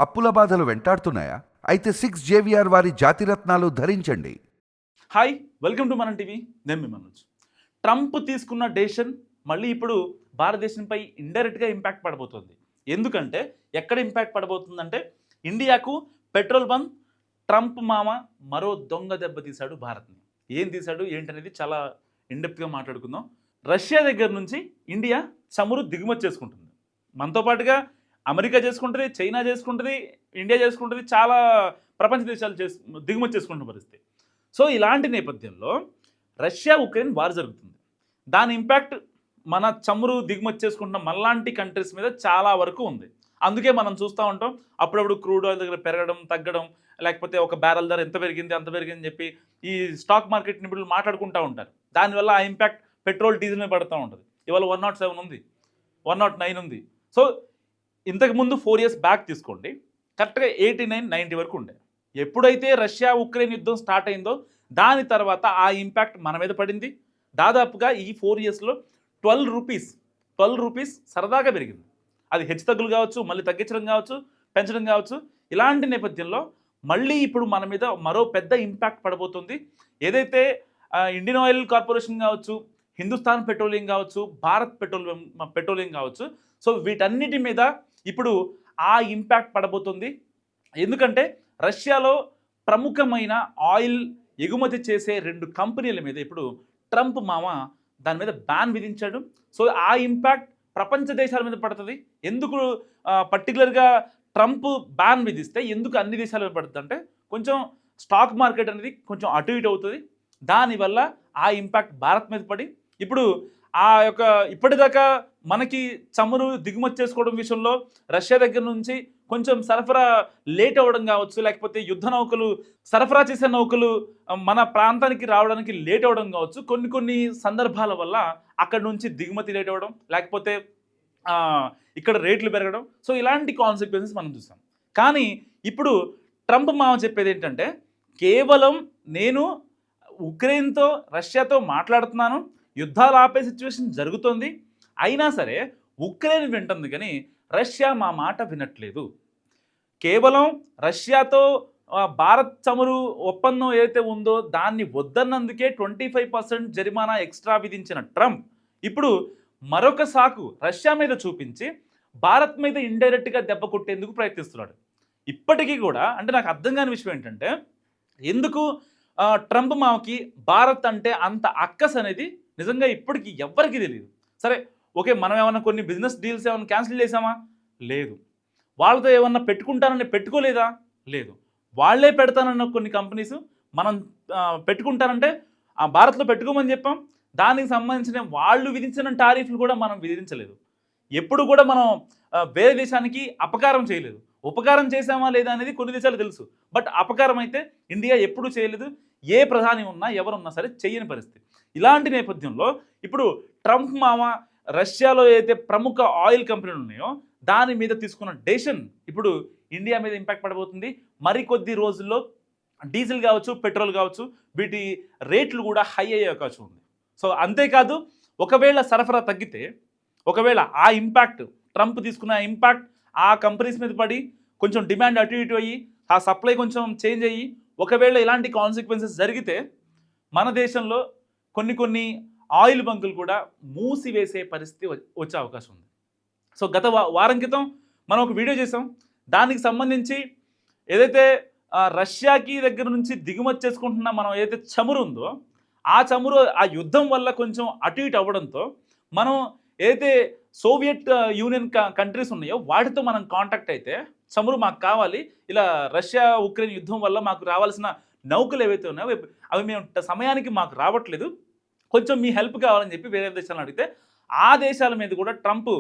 అప్పుల బాధలు వెంటాడుతున్నాయా? అయితే 6 JVR వారి జాతిరత్నాలు ధరించండి. హాయ్, వెల్కమ్ టు మనం టీవీ. నేను మీ మనోజ్. ట్రంప్ తీసుకున్న డెసిషన్ మళ్ళీ ఇప్పుడు భారతదేశంపై ఇండైరెక్ట్గా ఇంపాక్ట్ పడబోతుంది. ఎందుకంటే ఎక్కడ ఇంపాక్ట్ పడబోతుందంటే ఇండియాకు పెట్రోల్ బంక్. ట్రంప్ మామ మరో దొంగ దెబ్బ తీశాడు భారత్ని. ఏం తీశాడు ఏంటనేది చాలా ఇండెప్త్గా మాట్లాడుకుందాం. రష్యా దగ్గర నుంచి ఇండియా చమురు దిగుమతి చేసుకుంటుంది. మనతో పాటుగా అమెరికా చేసుకుంటుంది, చైనా చేసుకుంటుంది, ఇండియా చేసుకుంటుంది, చాలా ప్రపంచ దేశాలు దిగుమతి చేసుకుంటున్న పరిస్థితి. సో ఇలాంటి నేపథ్యంలో రష్యా ఉక్రెయిన్ వార్ జరుగుతుంది. దాని ఇంపాక్ట్ మన చమురు దిగుమతి చేసుకుంటున్న మనలాంటి కంట్రీస్ మీద చాలా వరకు ఉంది. అందుకే మనం చూస్తూ ఉంటాం అప్పుడప్పుడు క్రూడ్ ఆయిల్ దగ్గర పెరగడం, తగ్గడం, లేకపోతే ఒక బ్యారెల్ ధర ఎంత పెరిగింది అంత పెరిగిందని చెప్పి ఈ స్టాక్ మార్కెట్ నిపుణులు మాట్లాడుకుంటూ ఉంటారు. దానివల్ల ఆ ఇంపాక్ట్ పెట్రోల్ డీజిల్ మీద పడుతూ ఉంటుంది. ఇవాళ 107 ఉంది, 109 ఉంది. సో ఇంతకుముందు 4 years బ్యాక్ తీసుకోండి, కరెక్ట్గా 89, 90 వరకు ఉండే. ఎప్పుడైతే రష్యా ఉక్రెయిన్ యుద్ధం స్టార్ట్ అయిందో దాని తర్వాత ఆ ఇంపాక్ట్ మన మీద పడింది. దాదాపుగా ఈ 4 yearsలో 12 రూపీస్ సరదాగా పెరిగింది. అది హెచ్చుతగ్గులు కావచ్చు, మళ్ళీ తగ్గించడం కావచ్చు, పెంచడం కావచ్చు. ఇలాంటి నేపథ్యంలో మళ్ళీ ఇప్పుడు మన మీద మరో పెద్ద ఇంపాక్ట్ పడబోతుంది. ఏదైతే ఇండియన్ ఆయిల్ కార్పొరేషన్ కావచ్చు, హిందుస్థాన్ పెట్రోలియం కావచ్చు, భారత్ పెట్రోలియం కావచ్చు, సో వీటన్నిటి మీద ఇప్పుడు ఆ ఇంపాక్ట్ పడబోతుంది. ఎందుకంటే రష్యాలో ప్రముఖమైన ఆయిల్ ఎగుమతి చేసే 2 కంపెనీల మీద ఇప్పుడు ట్రంప్ మామ దాని మీద బ్యాన్ విధించాడు. సో ఆ ఇంపాక్ట్ ప్రపంచ దేశాల మీద పడుతుంది. ఎందుకు పర్టికులర్గా ట్రంప్ బ్యాన్ విధిస్తే ఎందుకు అన్ని దేశాల మీద పడుతుంది అంటే కొంచెం స్టాక్ మార్కెట్ అనేది కొంచెం అటు ఇటు అవుతుంది. దానివల్ల ఆ ఇంపాక్ట్ భారత్ మీద పడి ఇప్పుడు ఆ యొక్క ఇప్పటిదాకా మనకి చమురు దిగుమతి చేసుకోవడం విషయంలో రష్యా దగ్గర నుంచి కొంచెం సరఫరా లేట్ అవ్వడం కావచ్చు, లేకపోతే యుద్ధ నౌకలు సరఫరా చేసే నౌకలు మన ప్రాంతానికి రావడానికి లేట్ అవ్వడం కావచ్చు. కొన్ని సందర్భాల వల్ల అక్కడ నుంచి దిగుమతి లేట్ అవ్వడం, లేకపోతే ఇక్కడ రేట్లు పెరగడం. సో ఇలాంటి కాన్సిక్వెన్సెస్ మనం చూసాం. కానీ ఇప్పుడు ట్రంప్ మామ చెప్పేది ఏంటంటే కేవలం నేను ఉక్రెయిన్తో రష్యాతో మాట్లాడుతున్నాను, యుద్ధాలు ఆపే సిచ్యువేషన్ జరుగుతుంది, అయినా సరే ఉక్రెయిన్ వింటుంది కానీ రష్యా మా మాట వినట్లేదు. కేవలం రష్యాతో భారత్ చమురు ఒప్పందం ఏదైతే ఉందో దాన్ని వద్దన్నందుకే 25% జరిమానా ఎక్స్ట్రా విధించిన ట్రంప్ ఇప్పుడు మరొక సాకు రష్యా మీద చూపించి భారత్ మీద ఇండైరెక్ట్గా దెబ్బ కొట్టేందుకు ప్రయత్నిస్తున్నాడు. ఇప్పటికీ కూడా అంటే నాకు అర్థం కాని విషయం ఏంటంటే ఎందుకు ట్రంప్ మామకి భారత్ అంటే అంత అక్కస్ అనేది నిజంగా ఇప్పటికీ ఎవ్వరికీ తెలియదు. సరే ఓకే, మనం ఏమన్నా కొన్ని బిజినెస్ డీల్స్ ఏమైనా క్యాన్సిల్ చేసామా? లేదు. వాళ్ళతో ఏమన్నా పెట్టుకుంటానని పెట్టుకోలేదా? లేదు. వాళ్ళే పెడతానన్న కొన్ని కంపెనీస్ మనం పెట్టుకుంటానంటే భారత్లో పెట్టుకోమని చెప్పాం. దానికి సంబంధించిన వాళ్ళు విధించిన టారిఫ్లు కూడా మనం విధించలేదు. ఎప్పుడు కూడా మనం వేరే దేశానికి అపకారం చేయలేదు. ఉపకారం చేసామా లేదా అనేది కొన్ని దేశాలు తెలుసు, బట్ అపకారం అయితే ఇండియా ఎప్పుడూ చేయలేదు. ఏ ప్రధాని ఉన్నా ఎవరున్నా సరే చేయని పరిస్థితి. ఇలాంటి నేపథ్యంలో ఇప్పుడు ట్రంప్ మామ రష్యాలో ఏదైతే ప్రముఖ ఆయిల్ కంపెనీలు ఉన్నాయో దాని మీద తీసుకున్న డెసిషన్ ఇప్పుడు ఇండియా మీద ఇంపాక్ట్ పడబోతుంది. మరికొద్ది రోజుల్లో డీజిల్ కావచ్చు, పెట్రోల్ కావచ్చు, వీటి రేట్లు కూడా హై అయ్యే అవకాశం ఉంది. సో అంతేకాదు, ఒకవేళ సరఫరా తగ్గితే, ఒకవేళ ఆ ఇంపాక్ట్ ట్రంప్ తీసుకున్న ఇంపాక్ట్ ఆ కంపెనీస్ మీద పడి కొంచెం డిమాండ్ అటు ఇటు అయ్యి ఆ సప్లై కొంచెం చేంజ్ అయ్యి ఒకవేళ ఇలాంటి కాన్సిక్వెన్సెస్ జరిగితే మన దేశంలో కొన్ని ఆయిల్ బంకులు కూడా మూసివేసే పరిస్థితి వచ్చే అవకాశం ఉంది. సో గత వారం క్రితం మనం ఒక వీడియో చేసాం. దానికి సంబంధించి ఏదైతే రష్యాకి దగ్గర నుంచి దిగుమతి చేసుకుంటున్న మనం ఏదైతే చమురు ఉందో ఆ చమురు ఆ యుద్ధం వల్ల కొంచెం అటు ఇటు అవ్వడంతో మనం ఏదైతే సోవియట్ యూనియన్ కంట్రీస్ ఉన్నాయో వాటితో మనం కాంటాక్ట్ అయితే చమురు మాకు కావాలి, ఇలా రష్యా ఉక్రెయిన్ యుద్ధం వల్ల మాకు రావాల్సిన నౌకలు ఏవైతే ఉన్నాయో అవి మేము సమయానికి మాకు రావట్లేదు, కొంచెం మీ హెల్ప్ కావాలని చెప్పి వేరే దేశాలను అడిగితే ఆ దేశాల మీద కూడా ట్రంప్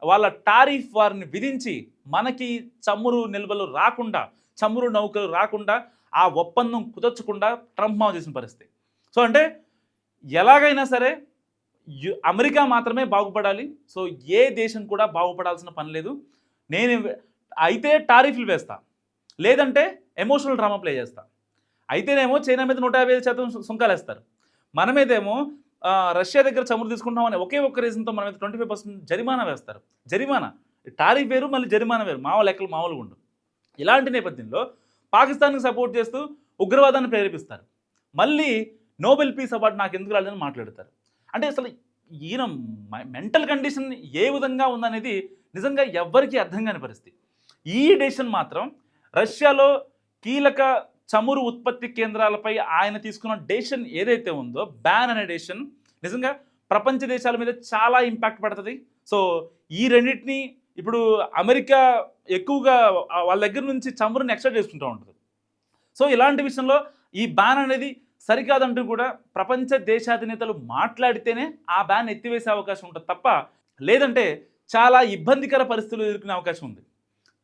వాళ్ళ టారిఫ్ వారిని విధించి మనకి చమురు నిల్వలు రాకుండా, చమురు నౌకలు రాకుండా, ఆ ఒప్పందం కుదర్చకుండా ట్రంప్ మావ చేసిన పరిస్థితి. సో అంటే ఎలాగైనా సరే అమెరికా మాత్రమే బాగుపడాలి. సో ఏ దేశం కూడా బాగుపడాల్సిన పని లేదు. నేను అయితే టారిఫ్లు వేస్తా, లేదంటే ఎమోషనల్ డ్రామా ప్లే చేస్తా. అయితేనేమో చైనా మీద 150% సుంకాలు వేస్తారు, మన మీదేమో రష్యా దగ్గర చమురు తీసుకుంటామని ఒకే ఒక్క రీజన్తో మన మీద 25% జరిమానా వేస్తారు. జరిమానా టారిఫ్ వేరు, మళ్ళీ జరిమానా వేరు, మామూలు లెక్కలు మామూలుగా ఉండు. ఇలాంటి నేపథ్యంలో పాకిస్తాన్కి సపోర్ట్ చేస్తూ ఉగ్రవాదాన్ని ప్రేరేపిస్తారు. మళ్ళీ నోబెల్ పీస్ అవార్డు నాకు ఎందుకు రాలేదని మాట్లాడతారు. అంటే అసలు ఈయన మెంటల్ కండిషన్ ఏ విధంగా ఉందనేది నిజంగా ఎవ్వరికీ అర్థం కాని పరిస్థితి. ఈ డెసిషన్ మాత్రం రష్యాలో కీలక చమురు ఉత్పత్తి కేంద్రాలపై ఆయన తీసుకున్న డెసిషన్ ఏదైతే ఉందో, బ్యాన్ అనే డెసిషన్ నిజంగా ప్రపంచ దేశాల మీద చాలా ఇంపాక్ట్ పడుతుంది. సో ఈ రెండింటిని ఇప్పుడు అమెరికా ఎక్కువగా వాళ్ళ దగ్గర నుంచి చమురుని ఎక్స్ట్రాక్ట్ చేసుకుంటూ ఉంటుంది. సో ఇలాంటి విషయంలో ఈ బ్యాన్ అనేది సరికాదంటూ కూడా ప్రపంచ దేశాధినేతలు మాట్లాడితేనే ఆ బ్యాన్ ఎత్తివేసే అవకాశం ఉంటుంది తప్ప, లేదంటే చాలా ఇబ్బందికర పరిస్థితులు ఎదుర్కొనే అవకాశం ఉంది.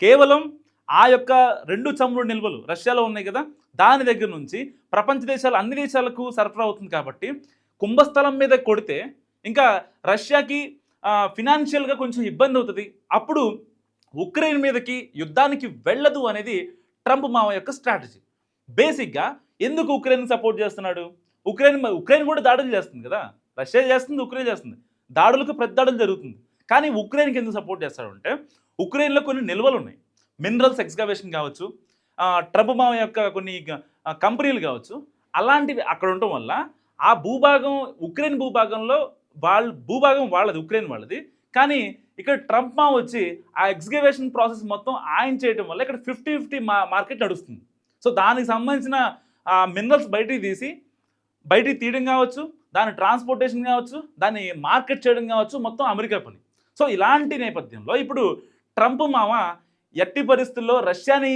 కేవలం ఆ యొక్క 2 చమురు నిల్వలు రష్యాలో ఉన్నాయి కదా, దాని దగ్గర నుంచి ప్రపంచ దేశాలు అన్ని దేశాలకు సరఫరా అవుతుంది కాబట్టి కుంభస్థలం మీద కొడితే ఇంకా రష్యాకి ఫినాన్షియల్గా కొంచెం ఇబ్బంది అవుతుంది. అప్పుడు ఉక్రెయిన్ మీదకి యుద్ధానికి వెళ్ళదు అనేది ట్రంప్ మామ యొక్క స్ట్రాటజీ. బేసిక్గా ఎందుకు ఉక్రెయిన్ సపోర్ట్ చేస్తున్నాడు? ఉక్రెయిన్ కూడా దాడులు చేస్తుంది కదా, రష్యా చేస్తుంది, ఉక్రెయిన్ చేస్తుంది, దాడులకు ప్రతి దాడులు జరుగుతుంది. కానీ ఉక్రెయిన్కి ఎందుకు సపోర్ట్ చేస్తాడు అంటే, ఉక్రెయిన్లో కొన్ని నిల్వలు ఉన్నాయి, మినరల్స్ ఎక్స్కవేషన్ కావచ్చు, ట్రంప్ మామ యొక్క కొన్ని కంపెనీలు కావచ్చు, అలాంటివి అక్కడ ఉండటం వల్ల ఆ భూభాగం ఉక్రెయిన్ భూభాగంలో భూభాగం వాళ్ళది, ఉక్రెయిన్ వాళ్ళది. కానీ ఇక్కడ ట్రంప్ మామ వచ్చి ఆ ఎక్స్కవేషన్ ప్రాసెస్ మొత్తం ఆయన చేయడం వల్ల ఇక్కడ 50-50 మార్కెట్ నడుస్తుంది. సో దానికి సంబంధించిన మినరల్స్ బయటికి తీయడం కావచ్చు, దాని ట్రాన్స్పోర్టేషన్ కావచ్చు, దాన్ని మార్కెట్ చేయడం కావచ్చు, మొత్తం అమెరికా పని. సో ఇలాంటి నేపథ్యంలో ఇప్పుడు ట్రంప్ మామ ఎట్టి పరిస్థితుల్లో రష్యాని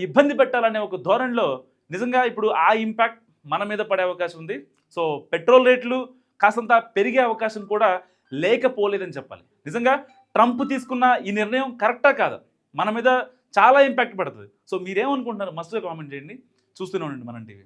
ఇబ్బంది పెట్టాలనే ఒక ధోరణిలో నిజంగా ఇప్పుడు ఆ ఇంపాక్ట్ మన మీద పడే అవకాశం ఉంది. సో పెట్రోల్ రేట్లు కాసంత పెరిగే అవకాశం కూడా లేకపోలేదని చెప్పాలి. నిజంగా ట్రంప్ తీసుకున్న ఈ నిర్ణయం కరెక్టా కాదా, మన మీద చాలా ఇంపాక్ట్ పడుతుంది. సో మీరేమనుకుంటున్నారు? మస్తుగా కామెంట్ చేయండి. చూస్తూనే ఉండండి మనం టీవీ.